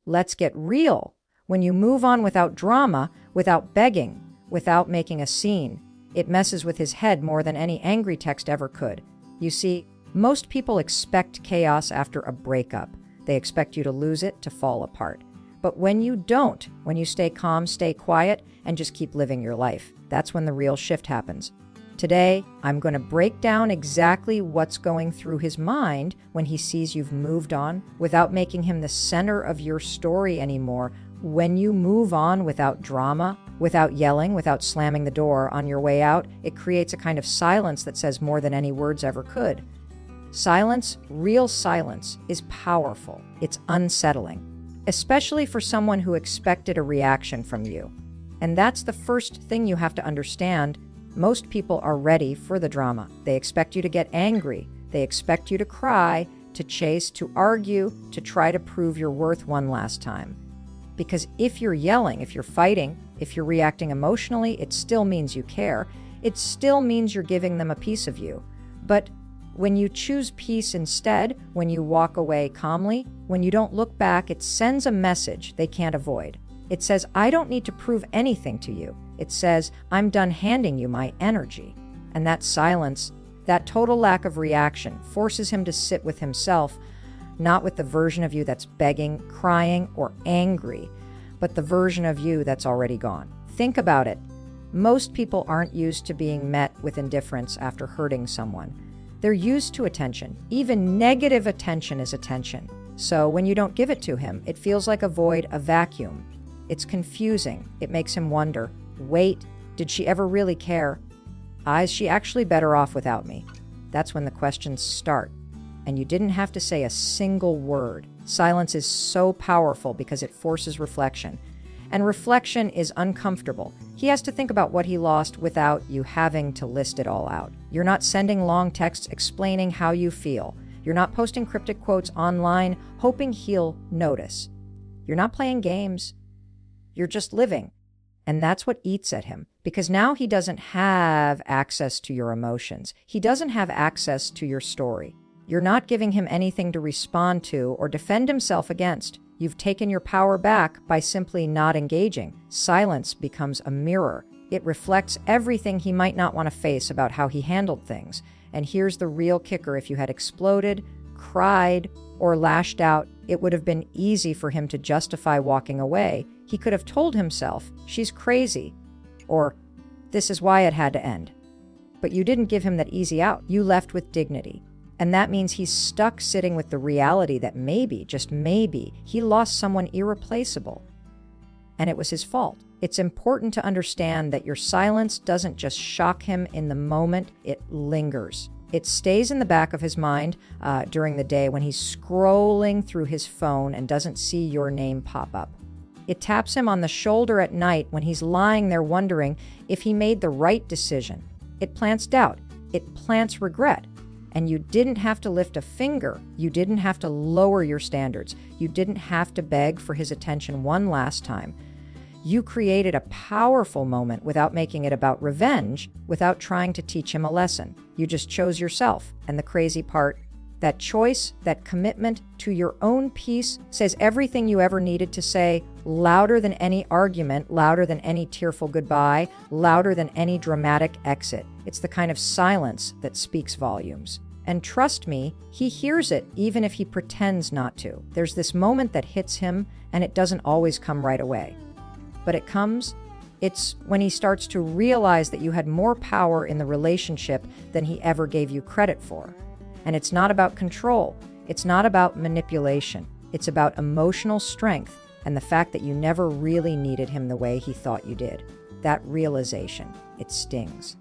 Let's get real. When you move on without drama, without begging, without making a scene, it messes with his head more than any angry text ever could. You see, most people expect chaos after a breakup. They expect you to lose it, to fall apart. But when you don't, when you stay calm, stay quiet, and just keep living your life, that's when the real shift happens. Today, I'm going to break down exactly what's going through his mind when he sees you've moved on without making him the center of your story anymore. When you move on without drama, without yelling, without slamming the door on your way out, it creates a kind of silence that says more than any words ever could. Silence, real silence, is powerful. It's unsettling, especially for someone who expected a reaction from you. And that's the first thing you have to understand. Most people are ready for the drama. They expect you to get angry. They expect you to cry, to chase, to argue, to try to prove your worth one last time. Because if you're yelling, if you're fighting, if you're reacting emotionally, it still means you care. It still means you're giving them a piece of you. But when you choose peace instead, when you walk away calmly, when you don't look back, it sends a message they can't avoid. It says, I don't need to prove anything to you. It says, I'm done handing you my energy. And that silence, that total lack of reaction, forces him to sit with himself, not with the version of you that's begging, crying, or angry, but the version of you that's already gone. Think about it. Most people aren't used to being met with indifference after hurting someone. They're used to attention. Even negative attention is attention. So when you don't give it to him, it feels like a void, a vacuum. It's confusing. It makes him wonder, wait, did she ever really care? Is she actually better off without me? That's when the questions start. And you didn't have to say a single word. Silence is so powerful because it forces reflection. And reflection is uncomfortable. He has to think about what he lost without you having to list it all out. You're not sending long texts explaining how you feel. You're not posting cryptic quotes online hoping he'll notice. You're not playing games. You're just living. And that's what eats at him, because now he doesn't have access to your emotions. He doesn't have access to your story. You're not giving him anything to respond to or defend himself against. You've taken your power back by simply not engaging. Silence becomes a mirror. It reflects everything he might not want to face about how he handled things. And here's the real kicker. If you had exploded, cried, or lashed out, it would have been easy for him to justify walking away. He could have told himself, she's crazy, or this is why it had to end. But you didn't give him that easy out. You left with dignity. And that means he's stuck sitting with the reality that maybe, just maybe, he lost someone irreplaceable. And it was his fault. It's important to understand that your silence doesn't just shock him in the moment, it lingers. It stays in the back of his mind during the day when he's scrolling through his phone and doesn't see your name pop up. It taps him on the shoulder at night when he's lying there wondering if he made the right decision. It plants doubt. It plants regret. And you didn't have to lift a finger. You didn't have to lower your standards. You didn't have to beg for his attention one last time. You created a powerful moment without making it about revenge, without trying to teach him a lesson. You just chose yourself. And the crazy part, that choice, that commitment to your own peace says everything you ever needed to say, louder than any argument, louder than any tearful goodbye, louder than any dramatic exit. It's the kind of silence that speaks volumes. And trust me, he hears it even if he pretends not to. There's this moment that hits him, and it doesn't always come right away. But it comes. It's when he starts to realize that you had more power in the relationship than he ever gave you credit for. And it's not about control. It's not about manipulation. It's about emotional strength and the fact that you never really needed him the way he thought you did. That realization, it stings.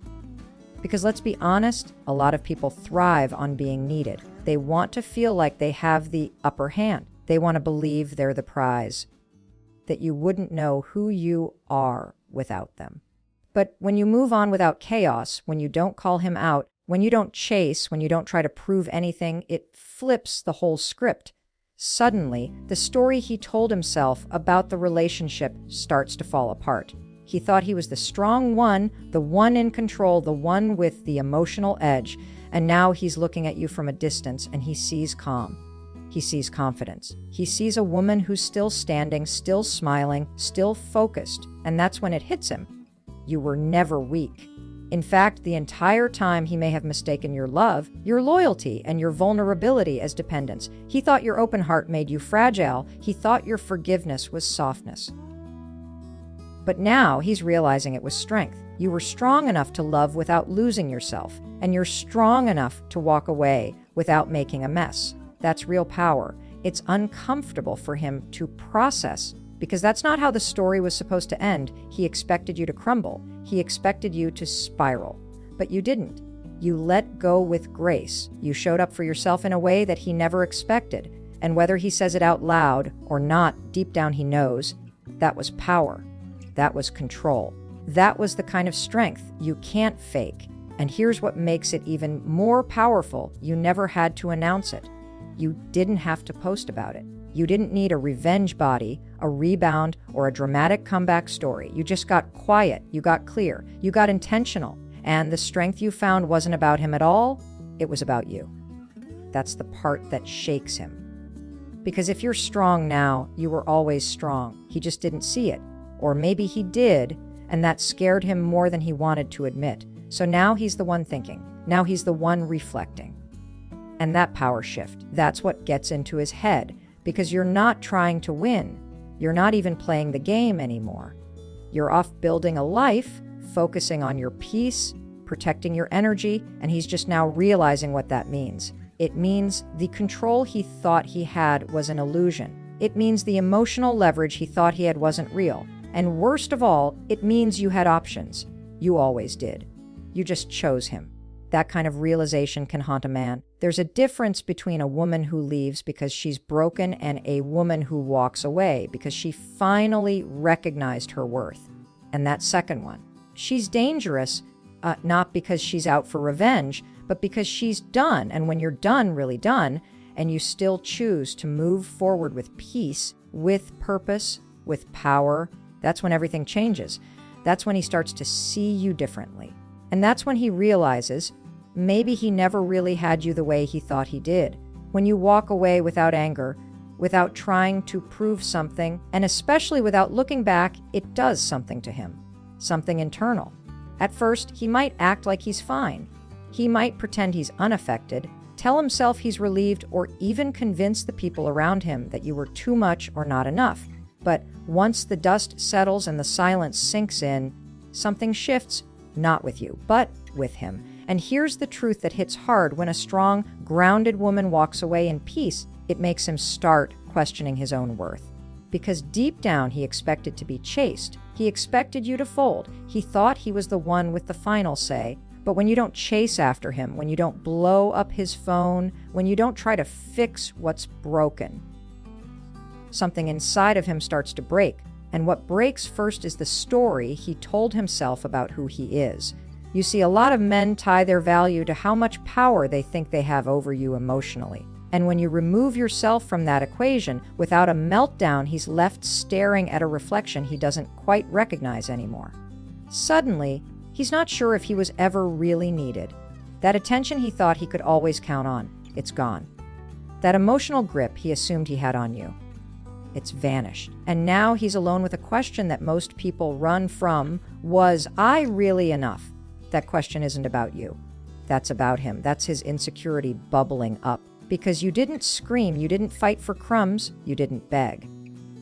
Because let's be honest, a lot of people thrive on being needed. They want to feel like they have the upper hand. They want to believe they're the prize, that you wouldn't know who you are without them. But when you move on without chaos, when you don't call him out, when you don't chase, when you don't try to prove anything, it flips the whole script. Suddenly, the story he told himself about the relationship starts to fall apart. He thought he was the strong one, the one in control, the one with the emotional edge, and now he's looking at you from a distance and he sees calm. he sees confidence. He sees a woman who's still standing, still smiling, still focused, and that's when it hits him. You were never weak. In fact, the entire time he may have mistaken your love, your loyalty, and your vulnerability as dependence. He thought your open heart made you fragile. He thought your forgiveness was softness. But now he's realizing it was strength. You were strong enough to love without losing yourself, and you're strong enough to walk away without making a mess. That's real power. It's uncomfortable for him to process, because that's not how the story was supposed to end. He expected you to crumble. He expected you to spiral. But you didn't. You let go with grace. You showed up for yourself in a way that he never expected. And whether he says it out loud or not, deep down he knows, that was power. That was control. That was the kind of strength you can't fake. And here's what makes it even more powerful. You never had to announce it. You didn't have to post about it. You didn't need a revenge body, a rebound, or a dramatic comeback story. You just got quiet, you got clear, you got intentional, and the strength you found wasn't about him at all, it was about you. That's the part that shakes him. Because if you're strong now, you were always strong. He just didn't see it. Or maybe he did, and that scared him more than he wanted to admit. So now he's the one thinking. Now he's the one reflecting. And that power shift, that's what gets into his head. Because you're not trying to win. You're not even playing the game anymore. You're off building a life, focusing on your peace, protecting your energy, and he's just now realizing what that means. It means the control he thought he had was an illusion. It means the emotional leverage he thought he had wasn't real. And worst of all, it means you had options. You always did. You just chose him. That kind of realization can haunt a man. There's a difference between a woman who leaves because she's broken and a woman who walks away because she finally recognized her worth. And that second one, she's dangerous, not because she's out for revenge, but because she's done. And when you're done, really done, and you still choose to move forward with peace, with purpose, with power, that's when everything changes. That's when he starts to see you differently. And that's when he realizes maybe he never really had you the way he thought he did. When you walk away without anger, without trying to prove something, and especially without looking back, it does something to him, something internal. At first, he might act like he's fine. He might pretend he's unaffected, tell himself he's relieved, or even convince the people around him that you were too much or not enough. But once the dust settles and the silence sinks in, something shifts. Not with you, but with him. And here's the truth that hits hard. When a strong, grounded woman walks away in peace, it makes him start questioning his own worth. Because deep down, he expected to be chased. He expected you to fold. He thought he was the one with the final say. But when you don't chase after him, when you don't blow up his phone, when you don't try to fix what's broken, something inside of him starts to break. And what breaks first is the story he told himself about who he is. You see, a lot of men tie their value to how much power they think they have over you emotionally. And when you remove yourself from that equation, without a meltdown, he's left staring at a reflection he doesn't quite recognize anymore. Suddenly, he's not sure if he was ever really needed. That attention he thought he could always count on, it's gone. That emotional grip he assumed he had on you, it's vanished. And now he's alone with a question that most people run from. Was I really enough? That question isn't about you. That's about him. That's his insecurity bubbling up. Because you didn't scream, you didn't fight for crumbs, you didn't beg.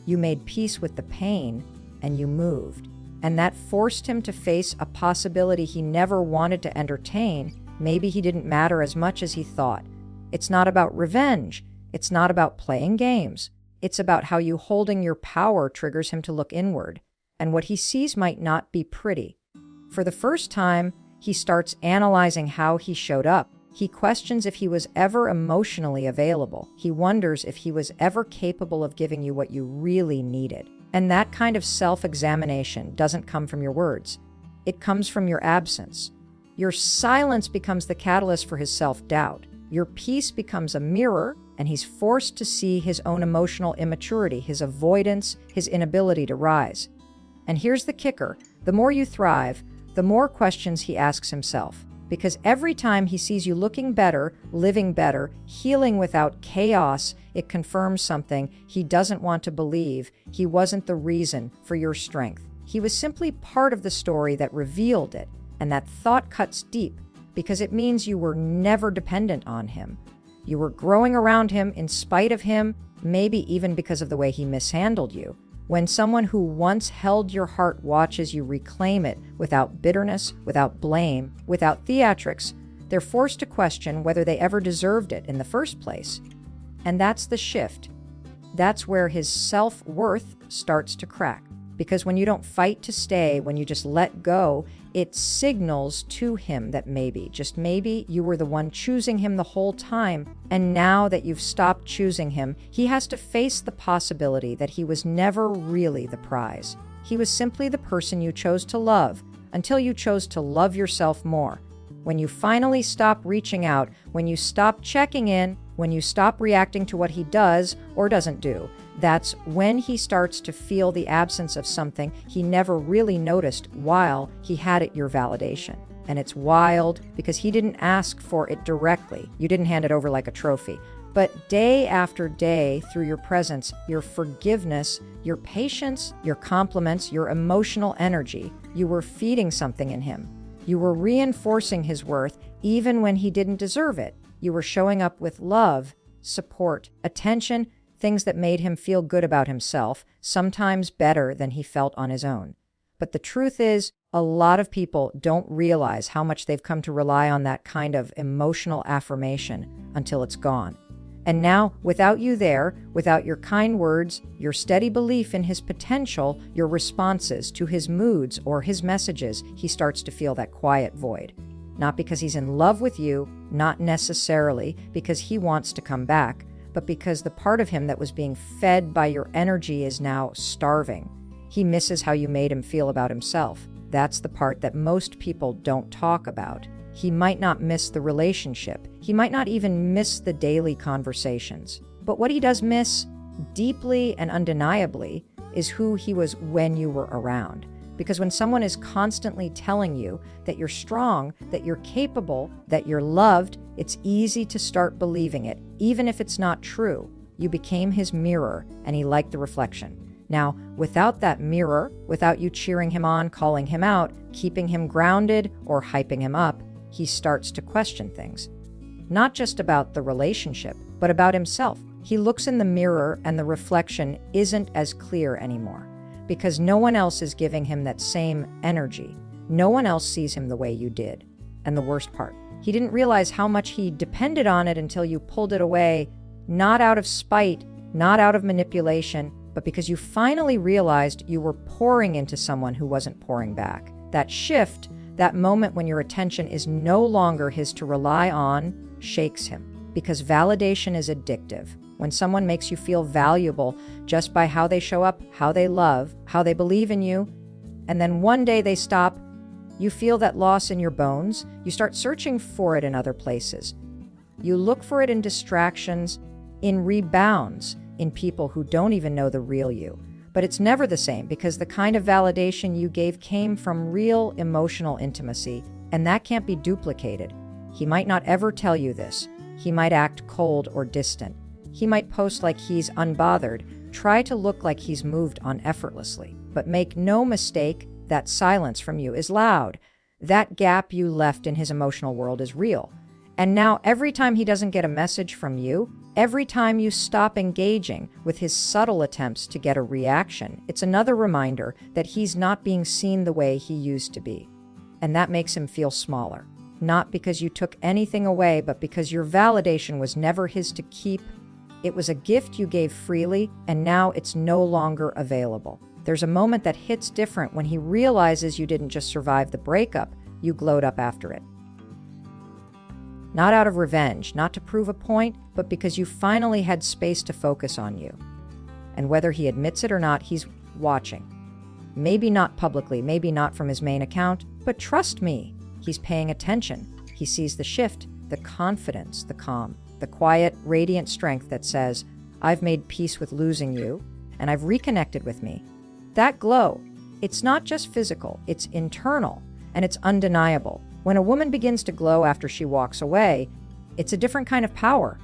You made peace with the pain, and you moved. And that forced him to face a possibility he never wanted to entertain. Maybe he didn't matter as much as he thought. It's not about revenge. It's not about playing games. It's about how you holding your power triggers him to look inward. And what he sees might not be pretty. For the first time, he starts analyzing how he showed up. He questions if he was ever emotionally available. He wonders if he was ever capable of giving you what you really needed. And that kind of self-examination doesn't come from your words. It comes from your absence. Your silence becomes the catalyst for his self-doubt. Your peace becomes a mirror, and he's forced to see his own emotional immaturity, his avoidance, his inability to rise. And here's the kicker. The more you thrive, the more questions he asks himself. Because every time he sees you looking better, living better, healing without chaos, it confirms something he doesn't want to believe. He wasn't the reason for your strength. He was simply part of the story that revealed it. And that thought cuts deep because it means you were never dependent on him. You were growing around him in spite of him, maybe even because of the way he mishandled you. When someone who once held your heart watches you reclaim it without bitterness, without blame, without theatrics, they're forced to question whether they ever deserved it in the first place. And that's the shift. That's where his self-worth starts to crack. Because when you don't fight to stay, when you just let go, it signals to him that maybe, just maybe, you were the one choosing him the whole time. And now that you've stopped choosing him, he has to face the possibility that he was never really the prize. He was simply the person you chose to love, until you chose to love yourself more. When you finally stop reaching out, when you stop checking in, when you stop reacting to what he does or doesn't do, that's when he starts to feel the absence of something he never really noticed while he had it, your validation. And it's wild because he didn't ask for it directly. You didn't hand it over like a trophy. But day after day, through your presence, your forgiveness, your patience, your compliments, your emotional energy, you were feeding something in him. You were reinforcing his worth even when he didn't deserve it. You were showing up with love, support, attention, things that made him feel good about himself, sometimes better than he felt on his own. But the truth is, a lot of people don't realize how much they've come to rely on that kind of emotional affirmation until it's gone. And now, without you there, without your kind words, your steady belief in his potential, your responses to his moods or his messages, he starts to feel that quiet void. Not because he's in love with you, not necessarily because he wants to come back, but because the part of him that was being fed by your energy is now starving. He misses how you made him feel about himself. That's the part that most people don't talk about. He might not miss the relationship. He might not even miss the daily conversations. But what he does miss, deeply and undeniably, is who he was when you were around. Because when someone is constantly telling you that you're strong, that you're capable, that you're loved, it's easy to start believing it, even if it's not true. You became his mirror, and he liked the reflection. Now, without that mirror, without you cheering him on, calling him out, keeping him grounded, or hyping him up, he starts to question things. Not just about the relationship, but about himself. He looks in the mirror, and the reflection isn't as clear anymore. Because no one else is giving him that same energy. No one else sees him the way you did. And the worst part, he didn't realize how much he depended on it until you pulled it away, not out of spite, not out of manipulation, but because you finally realized you were pouring into someone who wasn't pouring back. That shift, that moment when your attention is no longer his to rely on, shakes him. Because validation is addictive. When someone makes you feel valuable just by how they show up, how they love, how they believe in you, and then one day they stop, you feel that loss in your bones. You start searching for it in other places. You look for it in distractions, in rebounds, in people who don't even know the real you. But it's never the same because the kind of validation you gave came from real emotional intimacy, and that can't be duplicated. He might not ever tell you this. He might act cold or distant. He might post like he's unbothered, try to look like he's moved on effortlessly. But make no mistake, that silence from you is loud. That gap you left in his emotional world is real. And now every time he doesn't get a message from you, every time you stop engaging with his subtle attempts to get a reaction, it's another reminder that he's not being seen the way he used to be. And that makes him feel smaller. Not because you took anything away, but because your validation was never his to keep. It was a gift you gave freely, and now it's no longer available. There's a moment that hits different when he realizes you didn't just survive the breakup, you glowed up after it. Not out of revenge, not to prove a point, but because you finally had space to focus on you. And whether he admits it or not, he's watching. Maybe not publicly, maybe not from his main account, but trust me, he's paying attention. He sees the shift, the confidence, the calm. The quiet, radiant strength that says, I've made peace with losing you, and I've reconnected with me. That glow, it's not just physical, it's internal, and it's undeniable. When a woman begins to glow after she walks away, it's a different kind of power.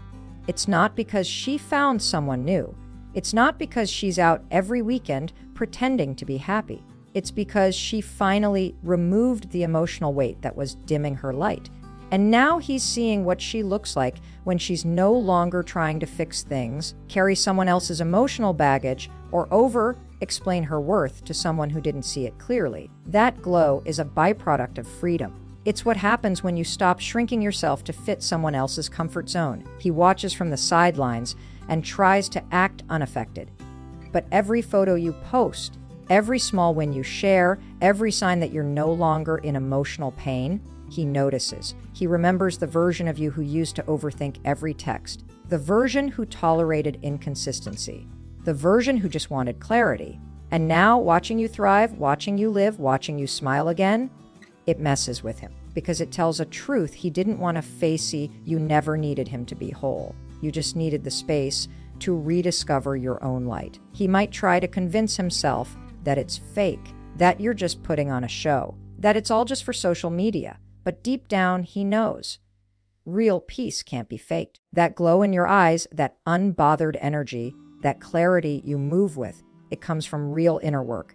It's not because she found someone new. It's not because she's out every weekend pretending to be happy. It's because she finally removed the emotional weight that was dimming her light. And now he's seeing what she looks like when she's no longer trying to fix things, carry someone else's emotional baggage, or over-explain her worth to someone who didn't see it clearly. That glow is a byproduct of freedom. It's what happens when you stop shrinking yourself to fit someone else's comfort zone. He watches from the sidelines and tries to act unaffected. But every photo you post, every small win you share, every sign that you're no longer in emotional pain, he notices. He remembers the version of you who used to overthink every text, the version who tolerated inconsistency, the version who just wanted clarity. And now, watching you thrive, watching you live, watching you smile again, it messes with him because it tells a truth he didn't want to face. You never needed him to be whole. You just needed the space to rediscover your own light. He might try to convince himself that it's fake, that you're just putting on a show, that it's all just for social media. But deep down, he knows. Real peace can't be faked. That glow in your eyes, that unbothered energy, that clarity you move with, it comes from real inner work.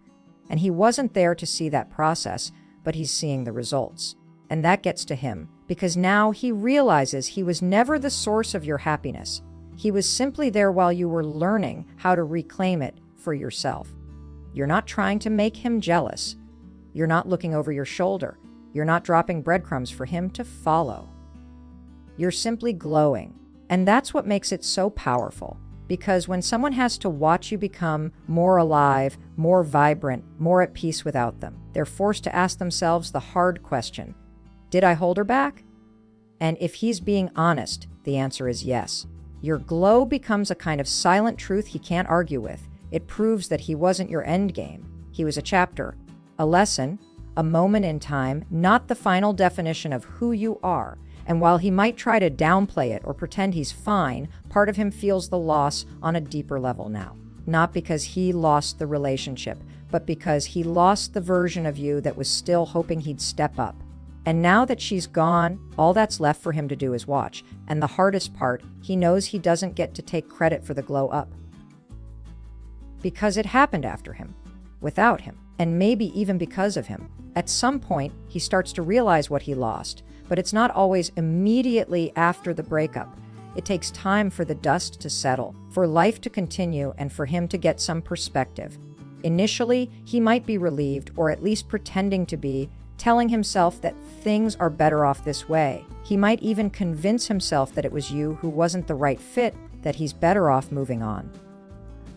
And he wasn't there to see that process, but he's seeing the results. And that gets to him, because now he realizes he was never the source of your happiness. He was simply there while you were learning how to reclaim it for yourself. You're not trying to make him jealous. You're not looking over your shoulder. You're not dropping breadcrumbs for him to follow. You're simply glowing. And that's what makes it so powerful. Because when someone has to watch you become more alive, more vibrant, more at peace without them, they're forced to ask themselves the hard question, did I hold her back? And if he's being honest, the answer is yes. Your glow becomes a kind of silent truth he can't argue with. It proves that he wasn't your end game. He was a chapter, a lesson, a moment in time, not the final definition of who you are. And while he might try to downplay it or pretend he's fine, part of him feels the loss on a deeper level now. Not because he lost the relationship, but because he lost the version of you that was still hoping he'd step up. And now that she's gone, all that's left for him to do is watch. And the hardest part, he knows he doesn't get to take credit for the glow up. Because it happened after him, without him, and maybe even because of him. At some point, he starts to realize what he lost, but it's not always immediately after the breakup. It takes time for the dust to settle, for life to continue, and for him to get some perspective. Initially, he might be relieved, or at least pretending to be, telling himself that things are better off this way. He might even convince himself that it was you who wasn't the right fit, that he's better off moving on.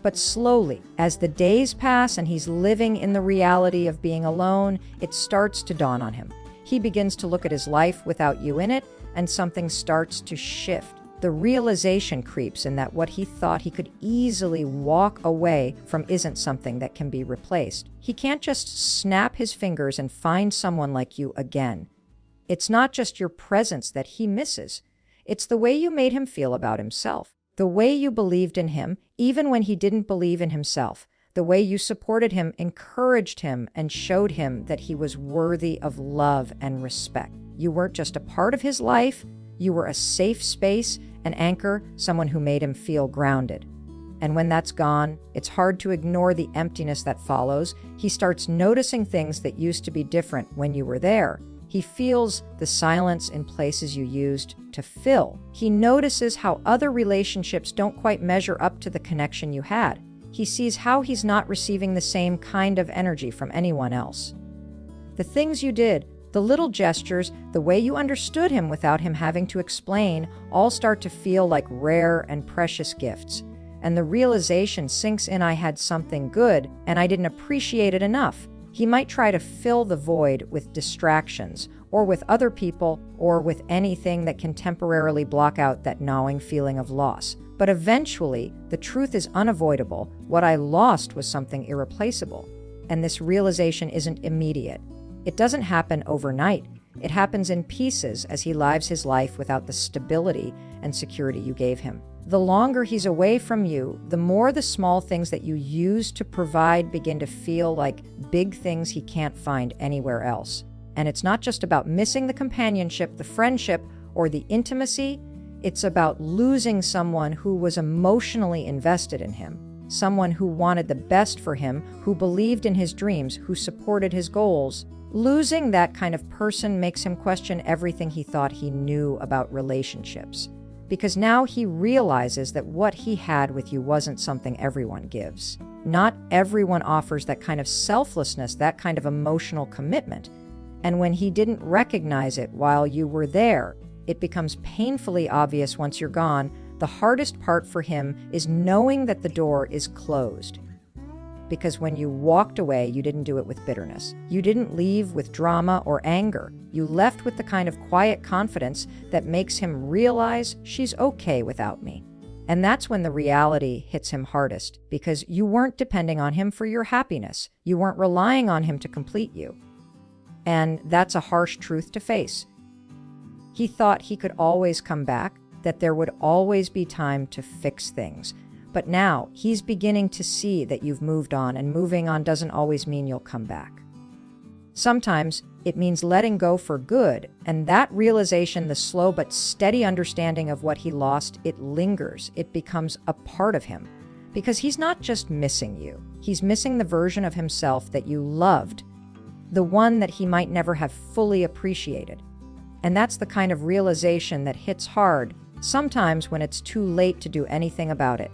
But slowly, as the days pass and he's living in the reality of being alone, it starts to dawn on him. He begins to look at his life without you in it, and something starts to shift. The realization creeps in that what he thought he could easily walk away from isn't something that can be replaced. He can't just snap his fingers and find someone like you again. It's not just your presence that he misses. It's the way you made him feel about himself. The way you believed in him, even when he didn't believe in himself. The way you supported him, encouraged him, and showed him that he was worthy of love and respect. You weren't just a part of his life, you were a safe space, an anchor, someone who made him feel grounded. And when that's gone, it's hard to ignore the emptiness that follows. He starts noticing things that used to be different when you were there. He feels the silence in places you used to fill. He notices how other relationships don't quite measure up to the connection you had. He sees how he's not receiving the same kind of energy from anyone else. The things you did, the little gestures, the way you understood him without him having to explain, all start to feel like rare and precious gifts. And the realization sinks in, I had something good, and I didn't appreciate it enough. He might try to fill the void with distractions, or with other people, or with anything that can temporarily block out that gnawing feeling of loss. But eventually, the truth is unavoidable. What I lost was something irreplaceable. And this realization isn't immediate. It doesn't happen overnight. It happens in pieces as he lives his life without the stability and security you gave him. The longer he's away from you, the more the small things that you use to provide begin to feel like big things he can't find anywhere else. And it's not just about missing the companionship, the friendship, or the intimacy. It's about losing someone who was emotionally invested in him, someone who wanted the best for him, who believed in his dreams, who supported his goals. Losing that kind of person makes him question everything he thought he knew about relationships, because now he realizes that what he had with you wasn't something everyone gives. Not everyone offers that kind of selflessness, that kind of emotional commitment. And when he didn't recognize it while you were there, it becomes painfully obvious once you're gone. The hardest part for him is knowing that the door is closed. Because when you walked away, you didn't do it with bitterness. You didn't leave with drama or anger. You left with the kind of quiet confidence that makes him realize she's okay without me. And that's when the reality hits him hardest, because you weren't depending on him for your happiness. You weren't relying on him to complete you. And that's a harsh truth to face. He thought he could always come back, that there would always be time to fix things. But now he's beginning to see that you've moved on, and moving on doesn't always mean you'll come back. Sometimes it means letting go for good, and that realization, the slow but steady understanding of what he lost, it lingers. It becomes a part of him. Because he's not just missing you. He's missing the version of himself that you loved, the one that he might never have fully appreciated. And that's the kind of realization that hits hard, sometimes when it's too late to do anything about it.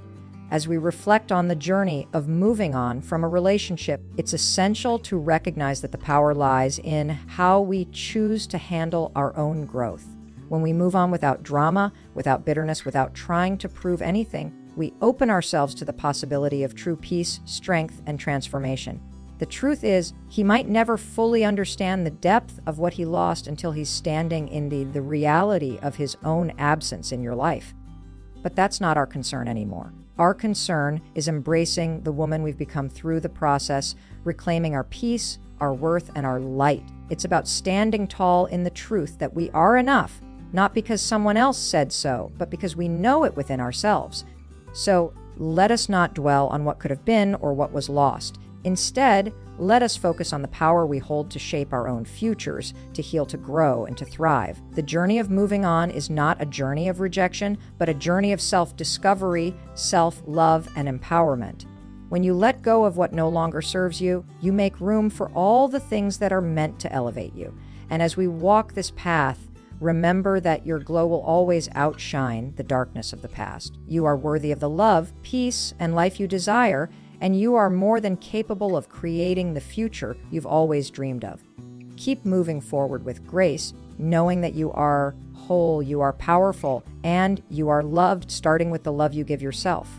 As we reflect on the journey of moving on from a relationship, it's essential to recognize that the power lies in how we choose to handle our own growth. When we move on without drama, without bitterness, without trying to prove anything, we open ourselves to the possibility of true peace, strength, and transformation. The truth is, he might never fully understand the depth of what he lost until he's standing in the reality of his own absence in your life. But that's not our concern anymore. Our concern is embracing the woman we've become through the process, reclaiming our peace, our worth, and our light. It's about standing tall in the truth that we are enough, not because someone else said so, but because we know it within ourselves. So let us not dwell on what could have been or what was lost. Instead, let us focus on the power we hold to shape our own futures, to heal, to grow, and to thrive. The journey of moving on is not a journey of rejection, but a journey of self-discovery, self-love, and empowerment. When you let go of what no longer serves you, you make room for all the things that are meant to elevate you. And as we walk this path, remember that your glow will always outshine the darkness of the past. You are worthy of the love, peace, and life you desire, and you are more than capable of creating the future you've always dreamed of. Keep moving forward with grace, knowing that you are whole, you are powerful, and you are loved, starting with the love you give yourself.